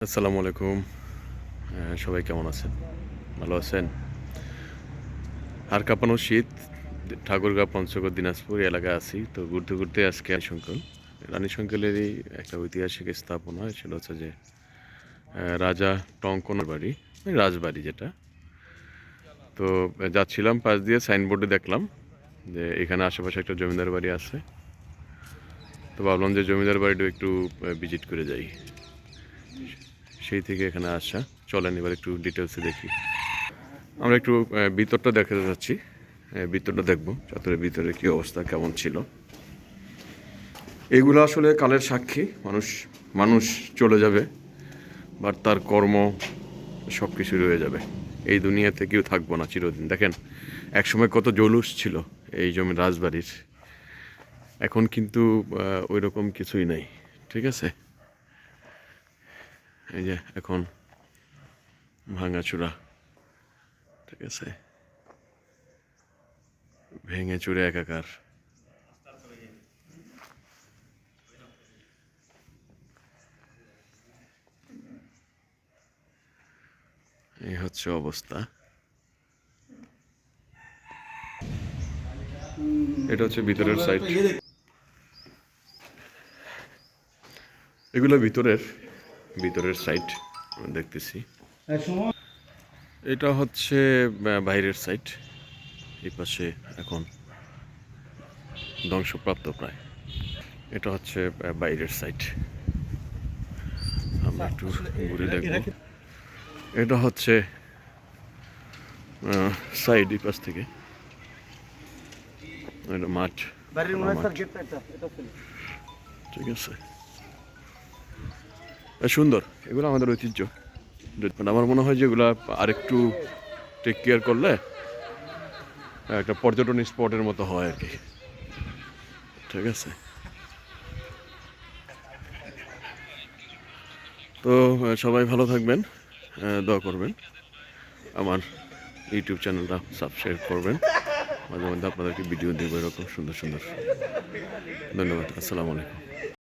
আসসালামু আলাইকুম। সবাই কেমন আছেন? ভালো আছেন? হাড় কাঁপানো শীত, ঠাকুরগাঁও, পঞ্চগড়, দিনাজপুর এলাকায় আছি। তো ঘুরতে ঘুরতে আজকে রানী শঙ্কলেরই একটা ঐতিহাসিক স্থাপনা। সেটা হচ্ছে যে রাজা টঙ্কনের বাড়ি, রাজবাড়ি যেটা। তো যাচ্ছিলাম পাশ দিয়ে, সাইনবোর্ডে দেখলাম যে এখানে আশেপাশে একটা জমিদার বাড়ি আছে। তো ভাবলাম যে জমিদার বাড়িটা একটু ভিজিট করে যাই। সেই থেকে এখানে আসা। চলেন এবার একটু ডিটেলসে দেখি। আমরা একটু ভিতরটা দেখাতে যাচ্ছি। ভিতরটা দেখবো, চত্বরের ভিতরে কী অবস্থা, কেমন ছিল। এগুলো আসলে কালের সাক্ষী। মানুষ মানুষ চলে যাবে, বাট তার কর্ম সব কিছু রয়ে যাবে। এই দুনিয়াতে কেউ থাকবো না চিরদিন। দেখেন, একসময় কত জৌলুস ছিল এই জমি রাজবাড়ির। এখন কিন্তু ওই রকম কিছুই নাই। ঠিক আছে, এই যে এখন ভাঙাচোরা। ঠিক আছে, ভেঙে চুরে একাকার। এই হচ্ছে অবস্থা। এটা হচ্ছে ভিতরের সাইড। এগুলো ভিতরের ভিতরের সাইড দেখতেছি। এটা হচ্ছে বাইরের সাইড। এই পাশে এখন ধ্বংসপ্রাপ্ত প্রায়। এটা হচ্ছে বাইরের সাইড। আমরা একটু ঘুরে দেখব। এটা হচ্ছে সাইড, এই পাশ থেকে। এটা মাঠ, ঠিক আছে। সুন্দর, এগুলো আমাদের ঐতিহ্য। আমার মনে হয় যে এগুলা আরেকটু টেক কেয়ার করলে একটা পর্যটন স্পটের মতো হয় আর কি। ঠিক আছে, তো সবাই ভালো থাকবেন, দোয়া করবেন। আমার ইউটিউব চ্যানেলটা সাবস্ক্রাইব করবেন। মাঝে মধ্যে আপনাদেরকে ভিডিও দেবো এরকম সুন্দর সুন্দর। ধন্যবাদ। আসসালামু আলাইকুম।